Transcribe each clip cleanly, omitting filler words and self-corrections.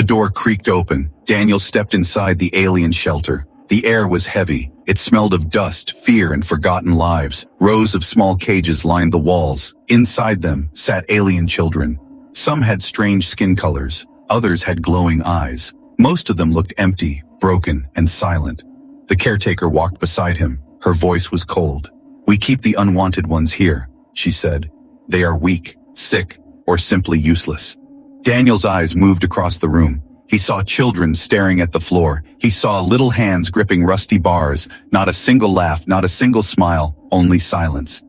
door creaked open. Daniel stepped inside the alien shelter. The air was heavy. It smelled of dust, fear, and forgotten lives. Rows of small cages lined the walls. Inside them sat alien children. Some had strange skin colors. Others had glowing eyes. Most of them looked empty, broken, and silent. The caretaker walked beside him. Her voice was cold. "We keep the unwanted ones here," she said. "They are weak, sick, or simply useless." Daniel's eyes moved across the room. He saw children staring at the floor. He saw little hands gripping rusty bars. Not a single laugh, not a single smile, only silence.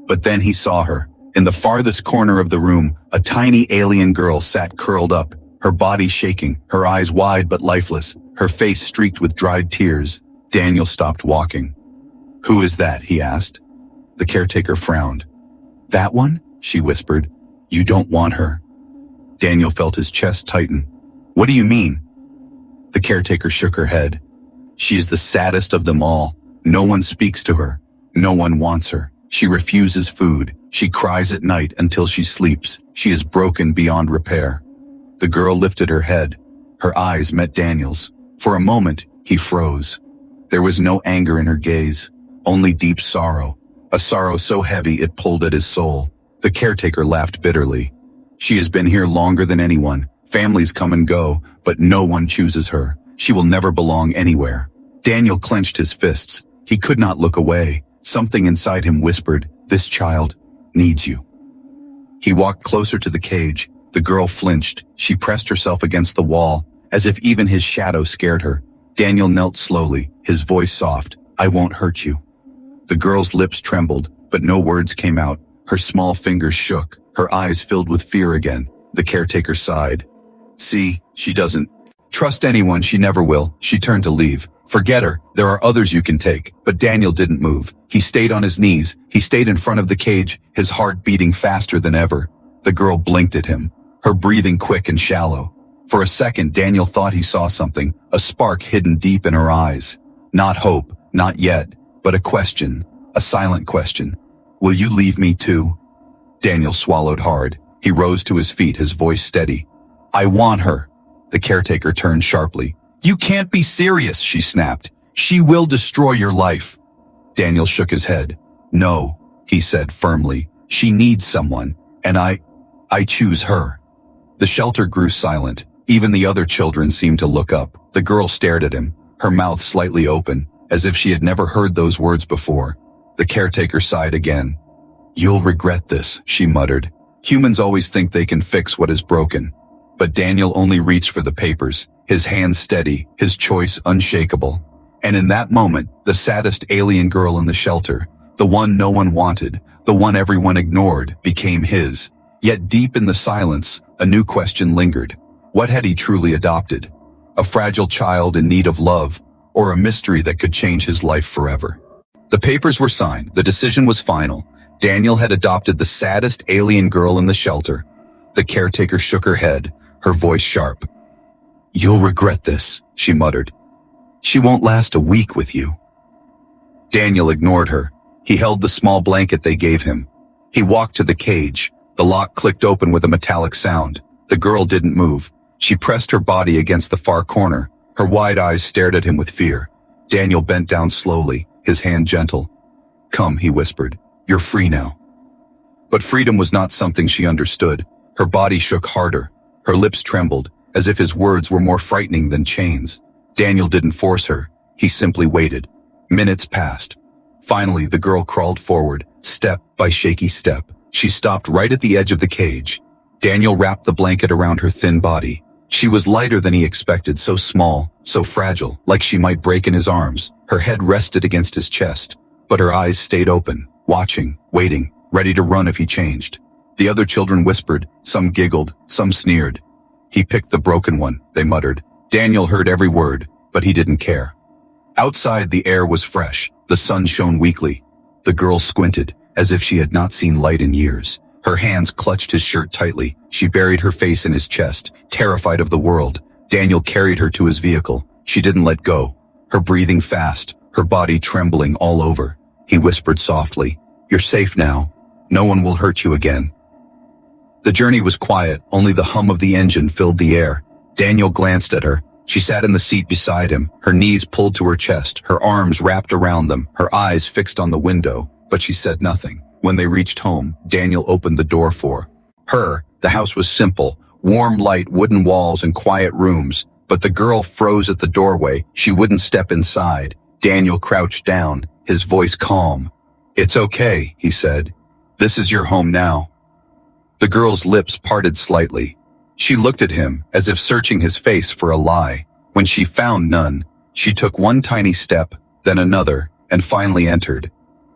But then he saw her. In the farthest corner of the room, a tiny alien girl sat curled up, her body shaking, her eyes wide but lifeless, her face streaked with dried tears. Daniel stopped walking. "Who is that?" he asked. The caretaker frowned. "That one?" she whispered. "You don't want her." Daniel felt his chest tighten. "What do you mean?" The caretaker shook her head. "She is the saddest of them all. No one speaks to her. No one wants her. She refuses food. She cries at night until she sleeps. She is broken beyond repair." The girl lifted her head. Her eyes met Daniel's. For a moment, he froze. There was no anger in her gaze, only deep sorrow. A sorrow so heavy it pulled at his soul. The caretaker laughed bitterly. "She has been here longer than anyone. Families come and go, but no one chooses her. She will never belong anywhere." Daniel clenched his fists. He could not look away. Something inside him whispered, "This child needs you." He walked closer to the cage. The girl flinched. She pressed herself against the wall, as if even his shadow scared her. Daniel knelt slowly, his voice soft. "I won't hurt you." The girl's lips trembled, but no words came out. Her small fingers shook. Her eyes filled with fear again. The caretaker sighed. "See, she doesn't trust anyone. She never will." She turned to leave. "Forget her. There are others you can take." But Daniel didn't move. He stayed on his knees. He stayed in front of the cage, his heart beating faster than ever. The girl blinked at him, her breathing quick and shallow. For a second, Daniel thought he saw something, a spark hidden deep in her eyes. Not hope, not yet, but a question, a silent question. "Will you leave me too?" Daniel swallowed hard. He rose to his feet, his voice steady. "I want her." The caretaker turned sharply. "You can't be serious," she snapped. "She will destroy your life." Daniel shook his head. "No," he said firmly. "She needs someone, and I choose her." The shelter grew silent. Even the other children seemed to look up. The girl stared at him, her mouth slightly open, as if she had never heard those words before. The caretaker sighed again. "You'll regret this," she muttered. Humans always think they can fix what is broken. But Daniel only reached for the papers, his hands steady, his choice unshakable. And in that moment, the saddest alien girl in the shelter, the one no one wanted, the one everyone ignored, became his. Yet deep in the silence, a new question lingered. What had he truly adopted? A fragile child in need of love, or a mystery that could change his life forever? The papers were signed. The decision was final. Daniel had adopted the saddest alien girl in the shelter. The caretaker shook her head, her voice sharp. "You'll regret this," she muttered. "She won't last a week with you." Daniel ignored her. He held the small blanket they gave him. He walked to the cage. The lock clicked open with a metallic sound. The girl didn't move. She pressed her body against the far corner. Her wide eyes stared at him with fear. Daniel bent down slowly, his hand gentle. "Come," he whispered. "You're free now." But freedom was not something she understood. Her body shook harder. Her lips trembled, as if his words were more frightening than chains. Daniel didn't force her. He simply waited. Minutes passed. Finally, the girl crawled forward, step by shaky step. She stopped right at the edge of the cage. Daniel wrapped the blanket around her thin body. She was lighter than he expected, so small, so fragile, like she might break in his arms. Her head rested against his chest, but her eyes stayed open, watching, waiting, ready to run if he changed. The other children whispered, some giggled, some sneered. "He picked the broken one," they muttered. Daniel heard every word, but he didn't care. Outside, the air was fresh. The sun shone weakly. The girl squinted, as if she had not seen light in years. Her hands clutched his shirt tightly. She buried her face in his chest, terrified of the world. Daniel carried her to his vehicle. She didn't let go. Her breathing fast, her body trembling all over. He whispered softly, "You're safe now. No one will hurt you again." The journey was quiet. Only the hum of the engine filled the air. Daniel glanced at her. She sat in the seat beside him, her knees pulled to her chest, her arms wrapped around them, her eyes fixed on the window, but she said nothing. When they reached home, Daniel opened the door for her. The house was simple, warm light, wooden walls, and quiet rooms, but the girl froze at the doorway. She wouldn't step inside. Daniel crouched down, his voice calm. "It's okay," he said. "This is your home now." The girl's lips parted slightly. She looked at him, as if searching his face for a lie. When she found none, she took one tiny step, then another, and finally entered.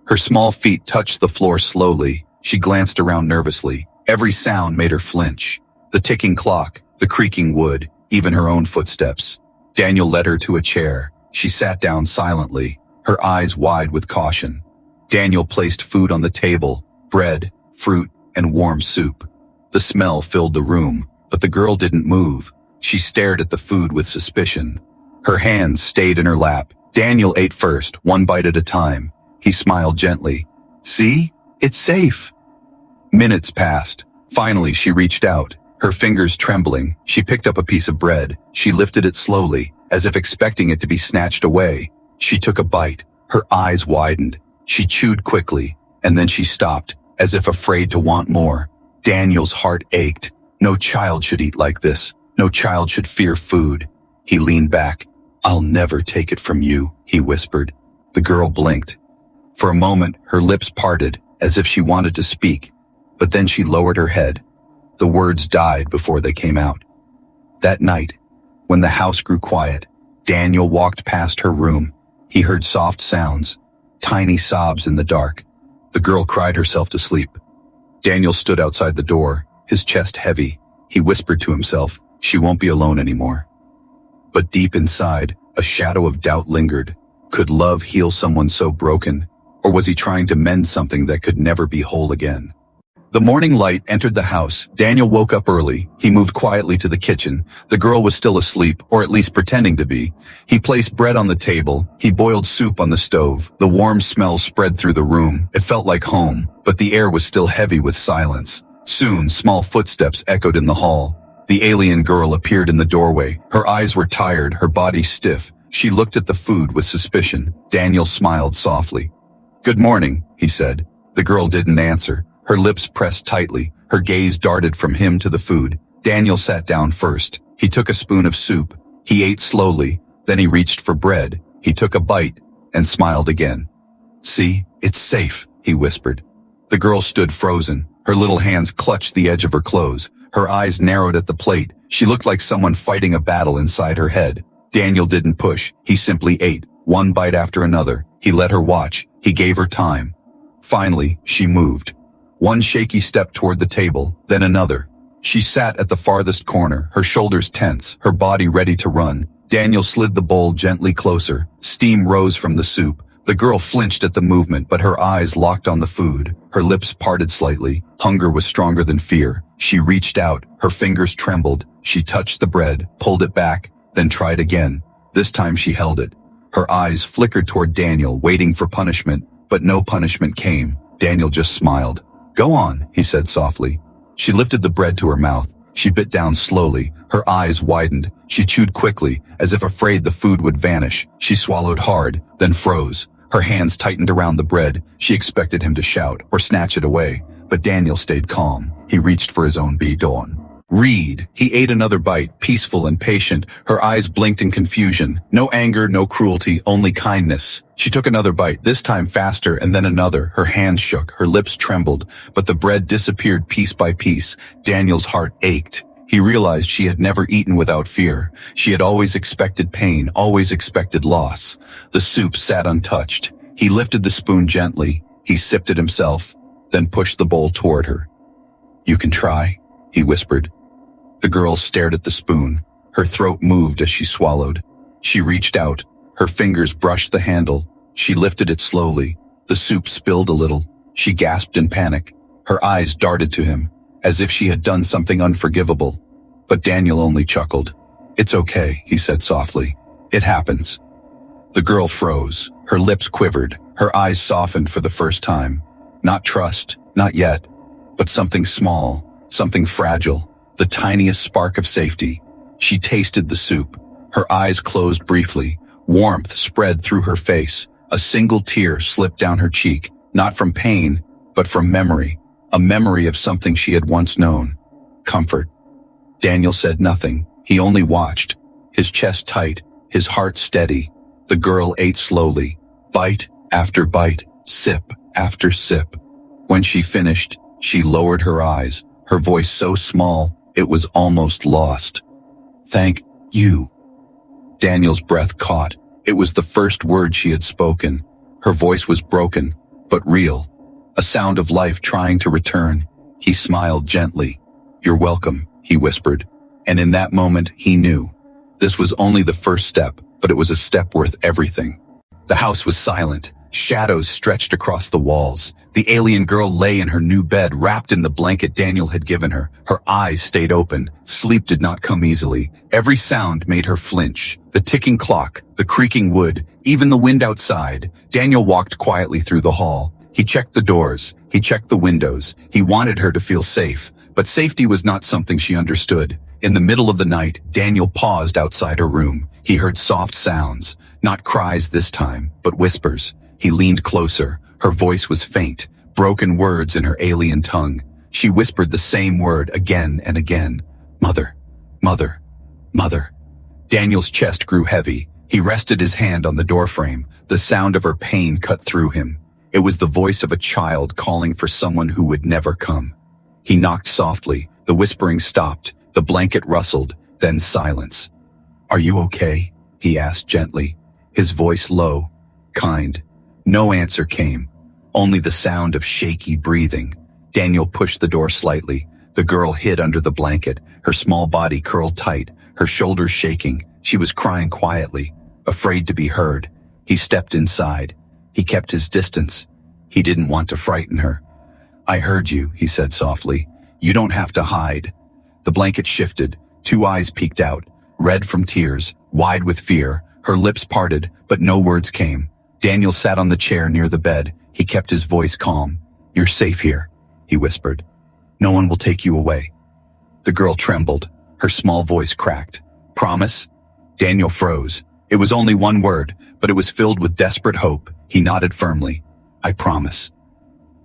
Her small feet touched the floor slowly. She glanced around nervously. Every sound made her flinch. The ticking clock, the creaking wood, even her own footsteps. Daniel led her to a chair. She sat down silently, her eyes wide with caution. Daniel placed food on the table, bread, fruit, and warm soup. The smell filled the room, but the girl didn't move. She stared at the food with suspicion. Her hands stayed in her lap. Daniel ate first, one bite at a time. He smiled gently. "See? It's safe." Minutes passed. Finally, she reached out, her fingers trembling. She picked up a piece of bread. She lifted it slowly, as if expecting it to be snatched away. She took a bite. Her eyes widened. She chewed quickly, and then she stopped, as if afraid to want more. Daniel's heart ached. No child should eat like this. No child should fear food. He leaned back. "I'll never take it from you," he whispered. The girl blinked. For a moment, her lips parted, as if she wanted to speak, but then she lowered her head. The words died before they came out. That night, when the house grew quiet, Daniel walked past her room. He heard soft sounds, tiny sobs in the dark. The girl cried herself to sleep. Daniel stood outside the door, his chest heavy. He whispered to himself, "She won't be alone anymore." But deep inside, a shadow of doubt lingered. Could love heal someone so broken? Or was he trying to mend something that could never be whole again? The morning light entered the house. Daniel woke up early. He moved quietly to the kitchen. The girl was still asleep, or at least pretending to be. He placed bread on the table. He boiled soup on the stove. The warm smell spread through the room. It felt like home, but the air was still heavy with silence. Soon, small footsteps echoed in the hall. The alien girl appeared in the doorway. Her eyes were tired, her body stiff. She looked at the food with suspicion. Daniel smiled softly. "Good morning," he said. The girl didn't answer. Her lips pressed tightly. Her gaze darted from him to the food. Daniel sat down first. He took a spoon of soup. He ate slowly. Then he reached for bread. He took a bite and smiled again. "See, it's safe," he whispered. The girl stood frozen. Her little hands clutched the edge of her clothes. Her eyes narrowed at the plate. She looked like someone fighting a battle inside her head. Daniel didn't push. He simply ate, one bite after another. He let her watch. He gave her time. Finally, she moved. One shaky step toward the table, then another. She sat at the farthest corner, her shoulders tense, her body ready to run. Daniel slid the bowl gently closer. Steam rose from the soup. The girl flinched at the movement, but her eyes locked on the food. Her lips parted slightly. Hunger was stronger than fear. She reached out. Her fingers trembled. She touched the bread, pulled it back, then tried again. This time she held it. Her eyes flickered toward Daniel, waiting for punishment, but no punishment came. Daniel just smiled. "Go on," he said softly. She lifted the bread to her mouth. She bit down slowly. Her eyes widened. She chewed quickly, as if afraid the food would vanish. She swallowed hard, then froze. Her hands tightened around the bread. She expected him to shout or snatch it away, but Daniel stayed calm. He reached for his own bidon. "Read." He ate another bite, peaceful and patient. Her eyes blinked in confusion. No anger, no cruelty, only kindness. She took another bite, this time faster, and then another. Her hands shook, her lips trembled, but the bread disappeared piece by piece. Daniel's heart ached. He realized she had never eaten without fear. She had always expected pain, always expected loss. The soup sat untouched. He lifted the spoon gently. He sipped it himself, then pushed the bowl toward her. "You can try," he whispered. The girl stared at the spoon. Her throat moved as she swallowed. She reached out. Her fingers brushed the handle. She lifted it slowly. The soup spilled a little. She gasped in panic. Her eyes darted to him, as if she had done something unforgivable. But Daniel only chuckled. "It's okay," he said softly. "It happens." The girl froze. Her lips quivered. Her eyes softened for the first time. Not trust, not yet, but something small, something fragile, the tiniest spark of safety. She tasted the soup. Her eyes closed briefly. Warmth spread through her face. A single tear slipped down her cheek, not from pain, but from memory. A memory of something she had once known. Comfort. Daniel said nothing. He only watched. His chest tight, his heart steady. The girl ate slowly, bite after bite, sip after sip. When she finished, she lowered her eyes, her voice so small, it was almost lost. Thank you. Daniel's breath caught. It was the first word she had spoken. Her voice was broken, but real. A sound of life trying to return. He smiled gently. You're welcome, he whispered. And in that moment, he knew. This was only the first step, but it was a step worth everything. The house was silent. Shadows stretched across the walls. The alien girl lay in her new bed, wrapped in the blanket Daniel had given her. Her eyes stayed open. Sleep did not come easily. Every sound made her flinch. The ticking clock, the creaking wood, even the wind outside. Daniel walked quietly through the hall. He checked the doors. He checked the windows. He wanted her to feel safe, but safety was not something she understood. In the middle of the night, Daniel paused outside her room. He heard soft sounds, not cries this time, but whispers. He leaned closer. Her voice was faint, broken words in her alien tongue. She whispered the same word again and again. Mother, mother, mother. Daniel's chest grew heavy. He rested his hand on the doorframe. The sound of her pain cut through him. It was the voice of a child calling for someone who would never come. He knocked softly. The whispering stopped. The blanket rustled, then silence. Are you okay? He asked gently, his voice low, kind. No answer came, only the sound of shaky breathing. Daniel pushed the door slightly. The girl hid under the blanket, her small body curled tight, her shoulders shaking. She was crying quietly, afraid to be heard. He stepped inside. He kept his distance. He didn't want to frighten her. I heard you, he said softly. You don't have to hide. The blanket shifted. 2 eyes peeked out, red from tears, wide with fear. Her lips parted, but no words came. Daniel sat on the chair near the bed. He kept his voice calm. You're safe here, he whispered. No one will take you away. The girl trembled. Her small voice cracked. Promise? Daniel froze. It was only one word, but it was filled with desperate hope. He nodded firmly. I promise.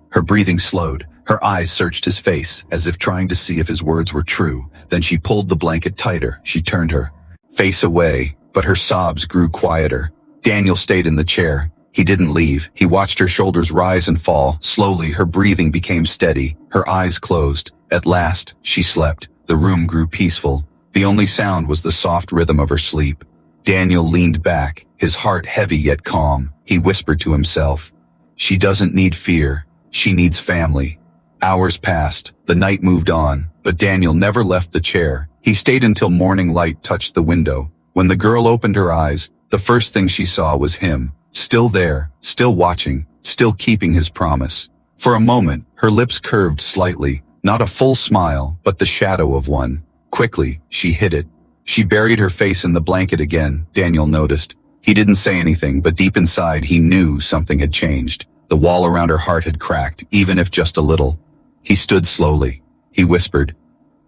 Her breathing slowed. Her eyes searched his face, as if trying to see if his words were true. Then she pulled the blanket tighter. She turned her face away, but her sobs grew quieter. Daniel stayed in the chair. He didn't leave. He watched her shoulders rise and fall. Slowly, her breathing became steady. Her eyes closed. At last, she slept. The room grew peaceful. The only sound was the soft rhythm of her sleep. Daniel leaned back, his heart heavy yet calm. He whispered to himself, she doesn't need fear. She needs family. Hours passed. The night moved on, but Daniel never left the chair. He stayed until morning light touched the window. When the girl opened her eyes, the first thing she saw was him. Still there, still watching, still keeping his promise. For a moment, her lips curved slightly, not a full smile, but the shadow of one. Quickly, she hid it. She buried her face in the blanket again, Daniel noticed. He didn't say anything, but deep inside he knew something had changed. The wall around her heart had cracked, even if just a little. He stood slowly. He whispered,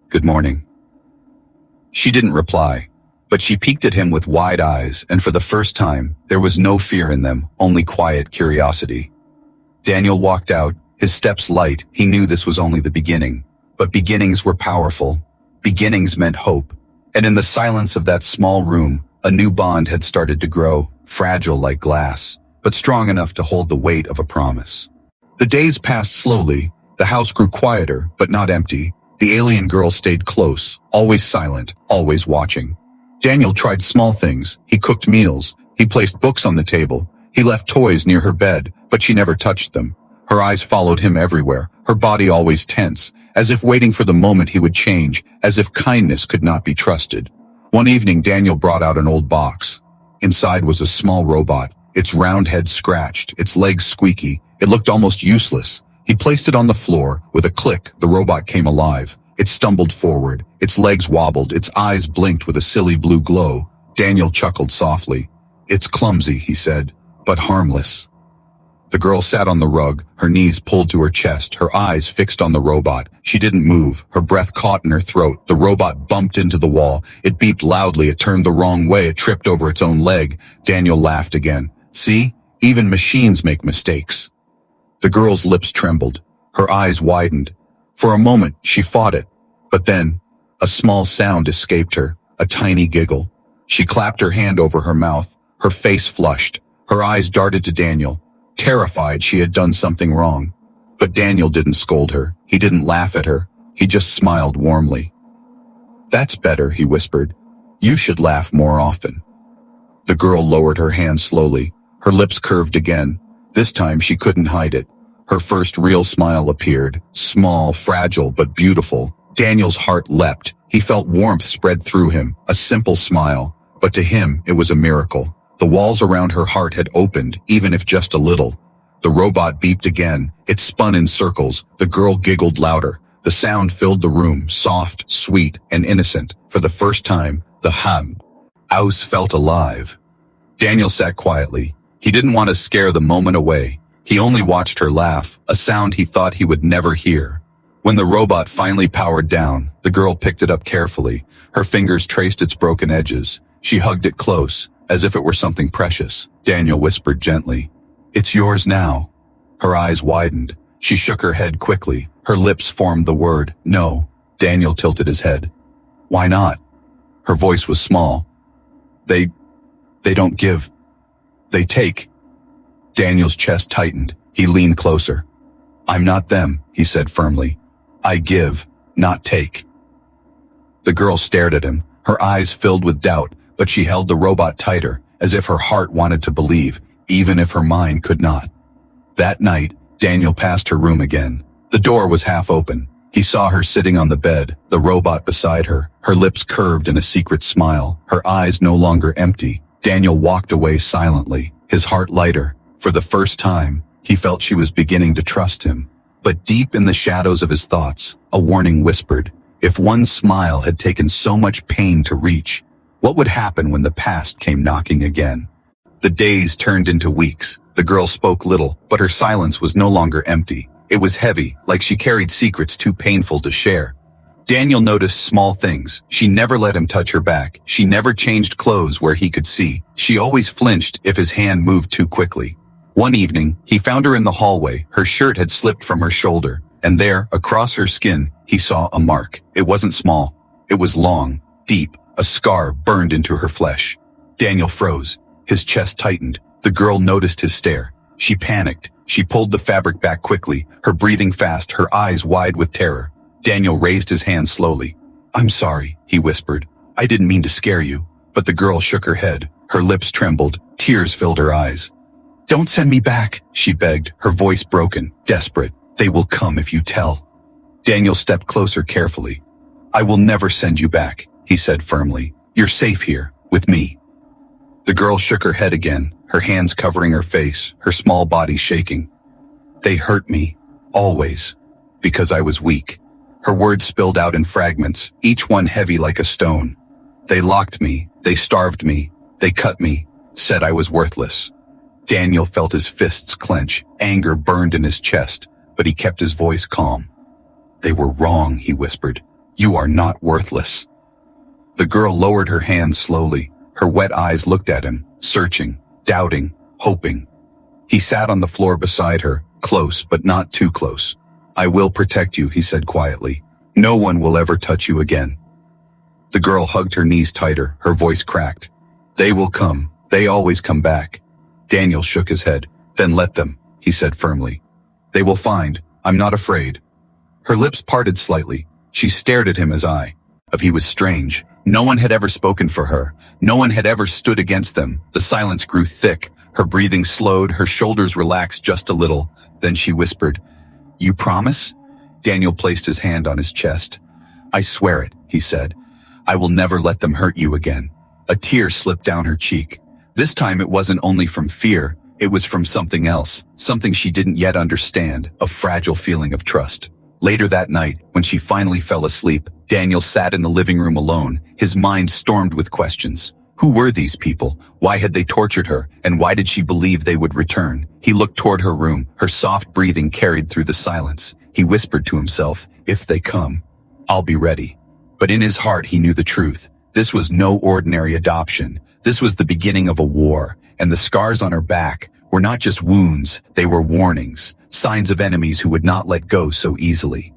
Good morning. She didn't reply, but she peeked at him with wide eyes, and for the first time, there was no fear in them, only quiet curiosity. Daniel walked out, his steps light. He knew this was only the beginning. But beginnings were powerful. Beginnings meant hope. And in the silence of that small room, a new bond had started to grow, fragile like glass, but strong enough to hold the weight of a promise. The days passed slowly. The house grew quieter, but not empty. The alien girl stayed close, always silent, always watching. Daniel tried small things. He cooked meals. He placed books on the table. He left toys near her bed, but she never touched them. Her eyes followed him everywhere, her body always tense, as if waiting for the moment he would change, as if kindness could not be trusted. One evening, Daniel brought out an old box. Inside was a small robot, its round head scratched, its legs squeaky. It looked almost useless. He placed it on the floor. With a click, the robot came alive. It stumbled forward. Its legs wobbled. Its eyes blinked with a silly blue glow. Daniel chuckled softly. It's clumsy, he said, but harmless. The girl sat on the rug, her knees pulled to her chest, her eyes fixed on the robot. She didn't move, her breath caught in her throat. The robot bumped into the wall. It beeped loudly, it turned the wrong way, it tripped over its own leg. Daniel laughed again. See? Even machines make mistakes. The girl's lips trembled. Her eyes widened. For a moment, she fought it. But then, a small sound escaped her, a tiny giggle. She clapped her hand over her mouth. Her face flushed. Her eyes darted to Daniel, terrified she had done something wrong. But Daniel didn't scold her. He didn't laugh at her. He just smiled warmly. "That's better," he whispered. "You should laugh more often." The girl lowered her hand slowly. Her lips curved again. This time she couldn't hide it. Her first real smile appeared, small, fragile, but beautiful. Daniel's heart leapt. He felt warmth spread through him, a simple smile. But to him, it was a miracle. The walls around her heart had opened, even if just a little. The robot beeped again. It spun in circles. The girl giggled louder. The sound filled the room, soft, sweet, and innocent. For the first time, the house felt alive. Daniel sat quietly. He didn't want to scare the moment away. He only watched her laugh, a sound he thought he would never hear. When the robot finally powered down, the girl picked it up carefully. Her fingers traced its broken edges. She hugged it close, as if it were something precious. Daniel whispered gently, "It's yours now." Her eyes widened. She shook her head quickly. Her lips formed the word, "No." Daniel tilted his head. "Why not?" Her voice was small. They don't give. They take." Daniel's chest tightened. He leaned closer. "I'm not them," he said firmly. "I give, not take." The girl stared at him, her eyes filled with doubt, but she held the robot tighter, as if her heart wanted to believe, even if her mind could not. That night, Daniel passed her room again. The door was half open. He saw her sitting on the bed, the robot beside her, her lips curved in a secret smile, her eyes no longer empty. Daniel walked away silently, his heart lighter. For the first time, he felt she was beginning to trust him. But deep in the shadows of his thoughts, a warning whispered, if one smile had taken so much pain to reach, what would happen when the past came knocking again? The days turned into weeks. The girl spoke little, but her silence was no longer empty. It was heavy, like she carried secrets too painful to share. Daniel noticed small things. She never let him touch her back. She never changed clothes where he could see. She always flinched if his hand moved too quickly. One evening, he found her in the hallway. Her shirt had slipped from her shoulder, and there, across her skin, he saw a mark. It wasn't small. It was long, deep, a scar burned into her flesh. Daniel froze. His chest tightened. The girl noticed his stare. She panicked. She pulled the fabric back quickly, her breathing fast, her eyes wide with terror. Daniel raised his hand slowly. "I'm sorry," he whispered. "I didn't mean to scare you." But the girl shook her head. Her lips trembled. Tears filled her eyes. "Don't send me back," she begged, her voice broken, desperate. "They will come if you tell." Daniel stepped closer carefully. "I will never send you back," he said firmly. "You're safe here, with me." The girl shook her head again, her hands covering her face, her small body shaking. "They hurt me, always, because I was weak." Her words spilled out in fragments, each one heavy like a stone. "They locked me, they starved me, they cut me, said I was worthless." Daniel felt his fists clench, anger burned in his chest, but he kept his voice calm. "They were wrong," he whispered. "You are not worthless." The girl lowered her hands slowly. Her wet eyes looked at him, searching, doubting, hoping. He sat on the floor beside her, close but not too close. "I will protect you," he said quietly. "No one will ever touch you again." The girl hugged her knees tighter, her voice cracked. "They will come. They always come back." Daniel shook his head. "Then let them," he said firmly. "They will find. I'm not afraid." Her lips parted slightly. She stared at him as he was strange. No one had ever spoken for her. No one had ever stood against them. The silence grew thick. Her breathing slowed. Her shoulders relaxed just a little. Then she whispered, "You promise?" Daniel placed his hand on his chest. "I swear it," he said. "I will never let them hurt you again." A tear slipped down her cheek. This time it wasn't only from fear. It was from something else, something she didn't yet understand, a fragile feeling of trust. Later that night, when she finally fell asleep, Daniel sat in the living room alone, his mind stormed with questions. Who were these people? Why had they tortured her? And why did she believe they would return? He looked toward her room, her soft breathing carried through the silence. He whispered to himself, if they come, I'll be ready. But in his heart he knew the truth. This was no ordinary adoption. This was the beginning of a war, and the scars on her back were not just wounds, they were warnings, signs of enemies who would not let go so easily.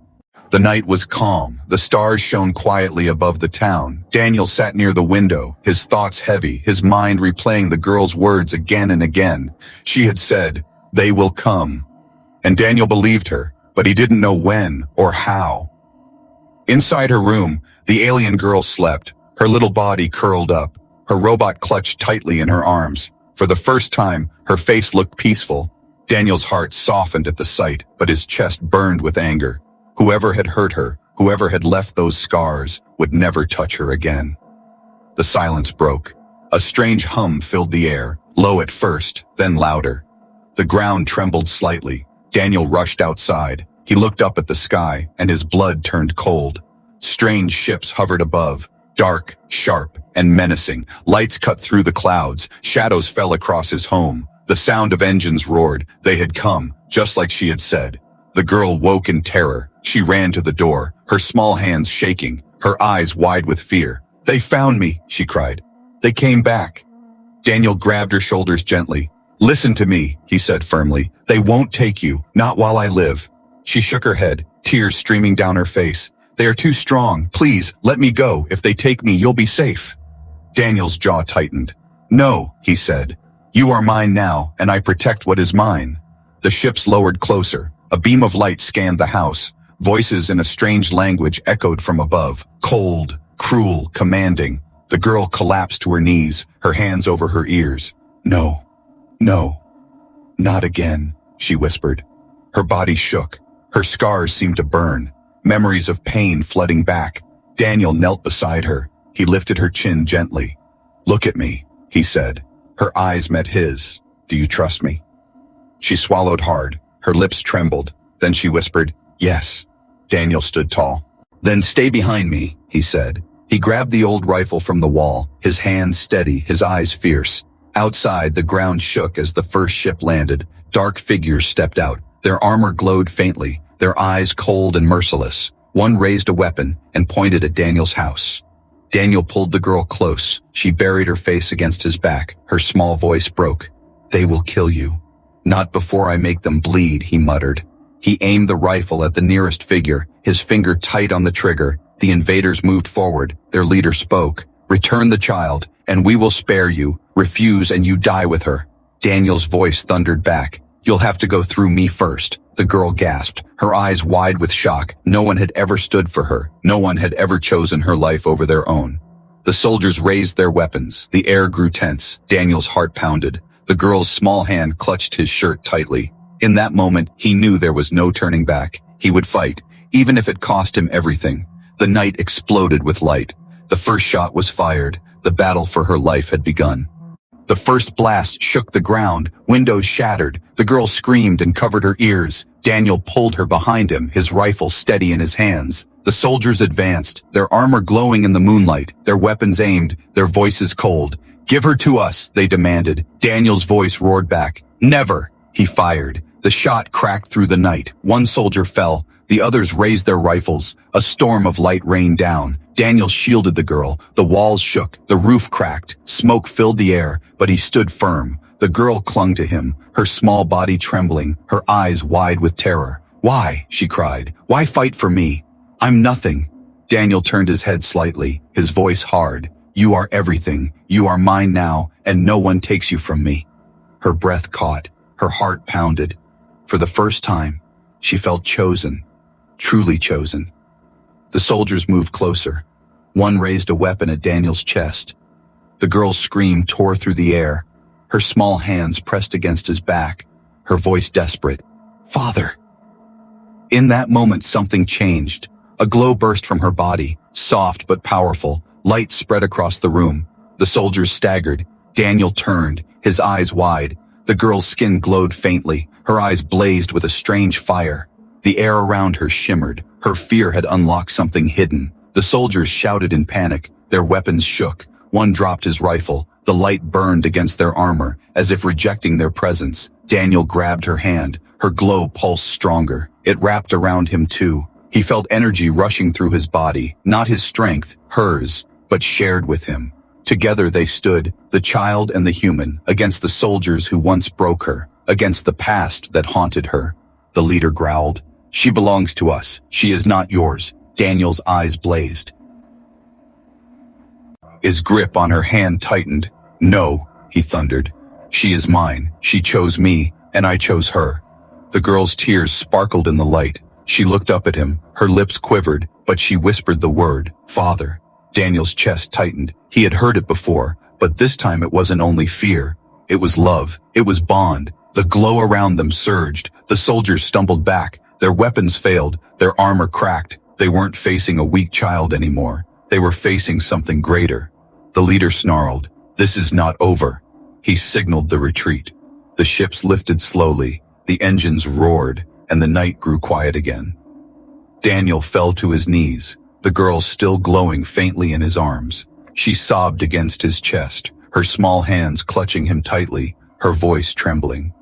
The night was calm. The stars shone quietly above the town. Daniel sat near the window, his thoughts heavy, his mind replaying the girl's words again and again. She had said, they will come. And Daniel believed her, but he didn't know when or how. Inside her room, the alien girl slept, her little body curled up, her robot clutched tightly in her arms. For the first time, her face looked peaceful. Daniel's heart softened at the sight, but his chest burned with anger. Whoever had hurt her, whoever had left those scars, would never touch her again. The silence broke. A strange hum filled the air, low at first, then louder. The ground trembled slightly. Daniel rushed outside. He looked up at the sky, and his blood turned cold. Strange ships hovered above, dark, sharp, and menacing. Lights cut through the clouds. Shadows fell across his home. The sound of engines roared. They had come, just like she had said. The girl woke in terror. She ran to the door, her small hands shaking, her eyes wide with fear. They found me, she cried. They came back. Daniel grabbed her shoulders gently. Listen to me, he said firmly. They won't take you, not while I live. She shook her head, tears streaming down her face. They are too strong. Please, let me go. If they take me, you'll be safe. Daniel's jaw tightened. No, he said. You are mine now, and I protect what is mine. The ships lowered closer. A beam of light scanned the house. Voices in a strange language echoed from above. Cold, cruel, commanding. The girl collapsed to her knees, her hands over her ears. No, not again, she whispered. Her body shook. Her scars seemed to burn. Memories of pain flooding back. Daniel knelt beside her. He lifted her chin gently. Look at me, he said. Her eyes met his. Do you trust me? She swallowed hard. Her lips trembled. Then she whispered, yes. Daniel stood tall. Then stay behind me, he said. He grabbed the old rifle from the wall, his hands steady, his eyes fierce. Outside, the ground shook as the first ship landed. Dark figures stepped out. Their armor glowed faintly, their eyes cold and merciless. One raised a weapon and pointed at Daniel's house. Daniel pulled the girl close. She buried her face against his back. Her small voice broke. They will kill you. Not before I make them bleed, he muttered. He aimed the rifle at the nearest figure, his finger tight on the trigger. The invaders moved forward. Their leader spoke. Return the child, and we will spare you. Refuse, and you die with her. Daniel's voice thundered back. You'll have to go through me first. The girl gasped, her eyes wide with shock. No one had ever stood for her. No one had ever chosen her life over their own. The soldiers raised their weapons. The air grew tense. Daniel's heart pounded. The girl's small hand clutched his shirt tightly. In that moment, he knew there was no turning back. He would fight, even if it cost him everything. The night exploded with light. The first shot was fired. The battle for her life had begun. The first blast shook the ground. Windows shattered. The girl screamed and covered her ears. Daniel pulled her behind him, his rifle steady in his hands. The soldiers advanced, their armor glowing in the moonlight, their weapons aimed, their voices cold. Give her to us, they demanded. Daniel's voice roared back. Never! He fired. The shot cracked through the night. One soldier fell. The others raised their rifles. A storm of light rained down. Daniel shielded the girl. The walls shook. The roof cracked. Smoke filled the air, but he stood firm. The girl clung to him, her small body trembling, her eyes wide with terror. Why? She cried. Why fight for me? I'm nothing. Daniel turned his head slightly, his voice hard. You are everything. You are mine now, and no one takes you from me. Her breath caught. Her heart pounded. For the first time, she felt chosen. Truly chosen. The soldiers moved closer. One raised a weapon at Daniel's chest. The girl's scream tore through the air. Her small hands pressed against his back, her voice desperate. Father! In that moment, something changed. A glow burst from her body, soft but powerful. Light spread across the room. The soldiers staggered. Daniel turned, his eyes wide. The girl's skin glowed faintly. Her eyes blazed with a strange fire. The air around her shimmered. Her fear had unlocked something hidden. The soldiers shouted in panic. Their weapons shook. One dropped his rifle. The light burned against their armor, as if rejecting their presence. Daniel grabbed her hand. Her glow pulsed stronger. It wrapped around him too. He felt energy rushing through his body, not his strength, hers, but shared with him. Together they stood, the child and the human, against the soldiers who once broke her, against the past that haunted her. The leader growled, "She belongs to us. She is not yours." Daniel's eyes blazed. His grip on her hand tightened. "No," he thundered. "She is mine. She chose me, and I chose her." The girl's tears sparkled in the light. She looked up at him. Her lips quivered, but she whispered the word, "Father." Daniel's chest tightened. He had heard it before, but this time it wasn't only fear. It was love. It was bond. The glow around them surged. The soldiers stumbled back. Their weapons failed. Their armor cracked. They weren't facing a weak child anymore. They were facing something greater. The leader snarled, "This is not over." He signaled the retreat. The ships lifted slowly. The engines roared, and the night grew quiet again. Daniel fell to his knees, the girl still glowing faintly in his arms. She sobbed against his chest, her small hands clutching him tightly, her voice trembling.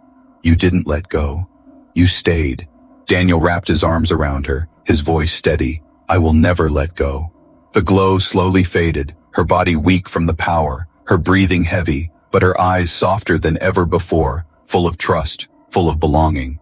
"You didn't let go. You stayed." Daniel wrapped his arms around her, his voice steady. "I will never let go." The glow slowly faded, her body weak from the power, her breathing heavy, but her eyes softer than ever before, full of trust, full of belonging.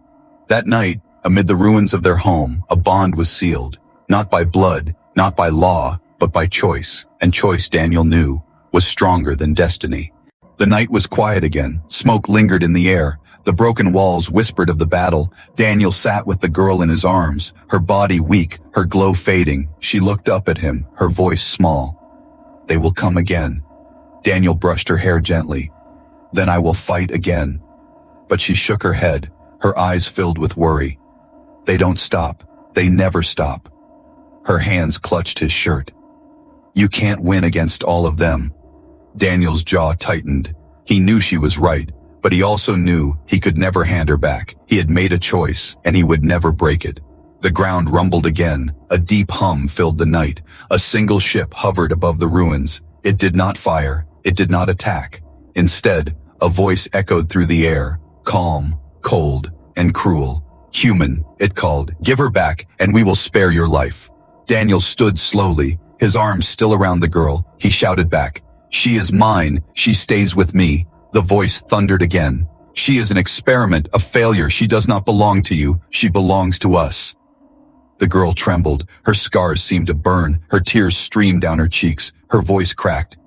That night, amid the ruins of their home, a bond was sealed, not by blood, not by law, but by choice, and choice, Daniel knew, was stronger than destiny. The night was quiet again. Smoke lingered in the air. The broken walls whispered of the battle. Daniel sat with the girl in his arms, her body weak, her glow fading. She looked up at him, her voice small. "They will come again." Daniel brushed her hair gently. "Then I will fight again." But she shook her head, her eyes filled with worry. "They don't stop. They never stop." Her hands clutched his shirt. "You can't win against all of them." Daniel's jaw tightened. He knew she was right, but he also knew he could never hand her back. He had made a choice, and he would never break it. The ground rumbled again. A deep hum filled the night. A single ship hovered above the ruins. It did not fire. It did not attack. Instead, a voice echoed through the air, calm, cold, and cruel. "Human," it called, "give her back, and we will spare your life." Daniel stood slowly, his arms still around the girl. He shouted back, "She is mine. She stays with me." The voice thundered again. "She is an experiment, a failure. She does not belong to you. She belongs to us." The girl trembled. Her scars seemed to burn. Her tears streamed down her cheeks. Her voice cracked.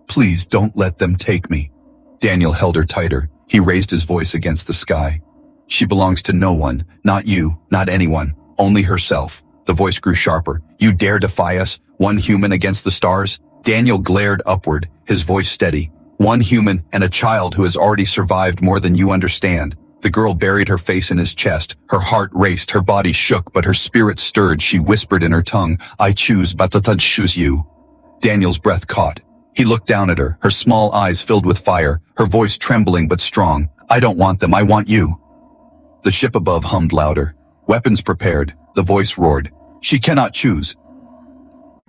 Please don't let them take me." Daniel held her tighter. He raised his voice against the sky. "She belongs to no one. Not you, not anyone. Only herself." The voice grew sharper. "You dare defy us? One human against the stars?" Daniel glared upward, his voice steady. "One human and a child who has already survived more than you understand." The girl buried her face in his chest. Her heart raced, her body shook, but her spirit stirred. She whispered in her tongue, "I choose, but I choose you." Daniel's breath caught. He looked down at her, her small eyes filled with fire, her voice trembling but strong. "I don't want them, I want you." The ship above hummed louder. Weapons prepared. The voice roared, "She cannot choose.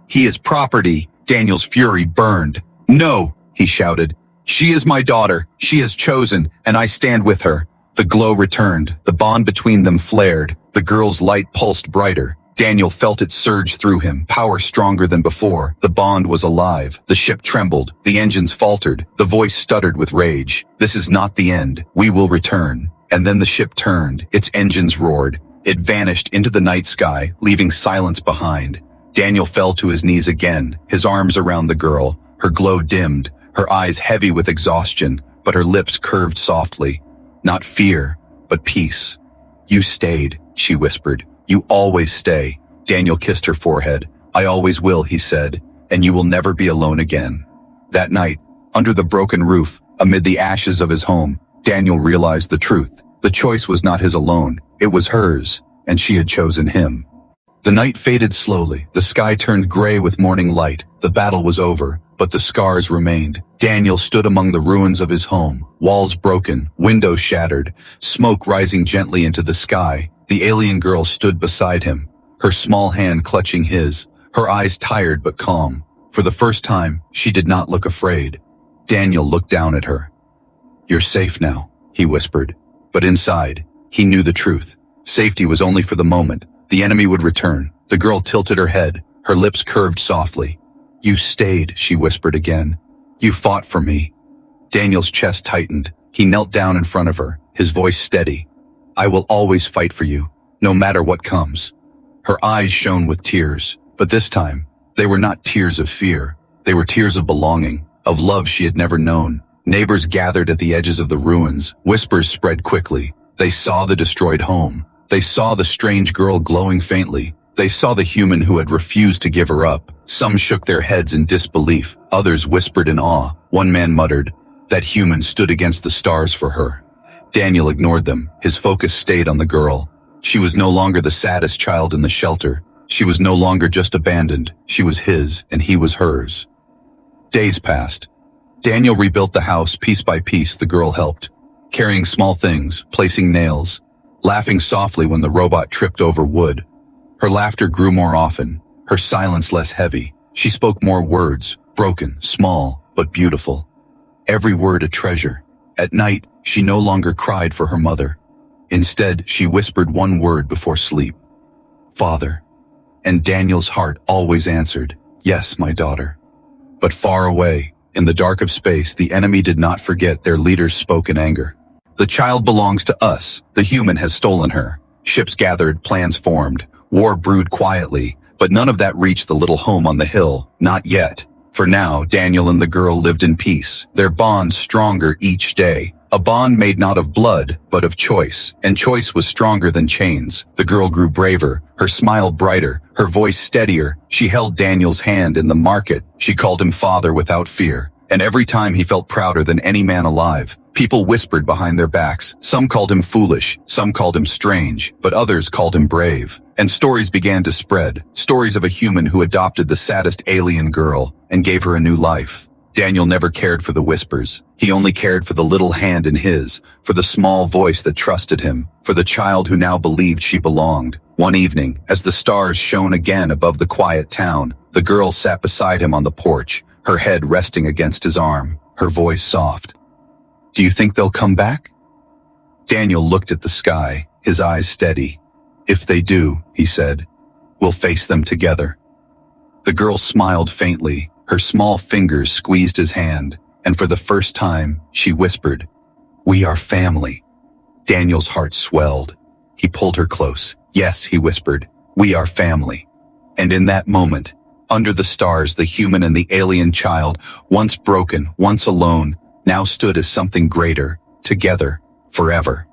He is property." Daniel's fury burned. "No," he shouted. "She is my daughter. She has chosen, and I stand with her." The glow returned. The bond between them flared. The girl's light pulsed brighter. Daniel felt it surge through him, power stronger than before. The bond was alive. The ship trembled. The engines faltered. The voice stuttered with rage. "This is not the end. We will return." And then the ship turned. Its engines roared. It vanished into the night sky, leaving silence behind. Daniel fell to his knees again, his arms around the girl. Her glow dimmed, her eyes heavy with exhaustion, but her lips curved softly. Not fear, but peace. "You stayed," she whispered. "You always stay." Daniel kissed her forehead. "I always will," he said, "and you will never be alone again." That night, under the broken roof, amid the ashes of his home, Daniel realized the truth. The choice was not his alone. It was hers, and she had chosen him. The night faded slowly. The sky turned gray with morning light. The battle was over, but the scars remained. Daniel stood among the ruins of his home, walls broken, windows shattered, smoke rising gently into the sky. The alien girl stood beside him, her small hand clutching his, her eyes tired but calm. For the first time, she did not look afraid. Daniel looked down at her. "You're safe now," he whispered. But inside, he knew the truth. Safety was only for the moment. The enemy would return. The girl tilted her head, her lips curved softly. "You stayed," she whispered again. "You fought for me." Daniel's chest tightened. He knelt down in front of her, his voice steady. "I will always fight for you, no matter what comes." Her eyes shone with tears, but this time, they were not tears of fear. They were tears of belonging, of love she had never known. Neighbors gathered at the edges of the ruins. Whispers spread quickly. They saw the destroyed home. They saw the strange girl glowing faintly. They saw the human who had refused to give her up. Some shook their heads in disbelief. Others whispered in awe. One man muttered, "That human stood against the stars for her." Daniel ignored them. His focus stayed on the girl. She was no longer the saddest child in the shelter. She was no longer just abandoned. She was his, and he was hers. Days passed. Daniel rebuilt the house piece by piece. The girl helped, carrying small things, placing nails, laughing softly when the robot tripped over wood. Her laughter grew more often, her silence less heavy. She spoke more words, broken, small, but beautiful. Every word a treasure. At night, she no longer cried for her mother. Instead, she whispered one word before sleep: "Father." And Daniel's heart always answered, "Yes, my daughter." But far away, in the dark of space, the enemy did not forget. Their leaders spoke in anger. "The child belongs to us. The human has stolen her." Ships gathered, plans formed. War brewed quietly, but none of that reached the little home on the hill. Not yet. For now, Daniel and the girl lived in peace, their bond stronger each day. A bond made not of blood, but of choice. And choice was stronger than chains. The girl grew braver, her smile brighter, her voice steadier. She held Daniel's hand in the market. She called him father without fear. And every time he felt prouder than any man alive. People whispered behind their backs. Some called him foolish, some called him strange, but others called him brave. And stories began to spread. Stories of a human who adopted the saddest alien girl and gave her a new life. Daniel never cared for the whispers. He only cared for the little hand in his, for the small voice that trusted him, for the child who now believed she belonged. One evening, as the stars shone again above the quiet town, the girl sat beside him on the porch, her head resting against his arm, her voice soft. "Do you think they'll come back?" Daniel looked at the sky, his eyes steady. "If they do," he said, "we'll face them together." The girl smiled faintly. Her small fingers squeezed his hand, and for the first time, she whispered, "We are family." Daniel's heart swelled. He pulled her close. "Yes," he whispered, "we are family." And in that moment, under the stars, the human and the alien child, once broken, once alone, now stood as something greater, together, forever.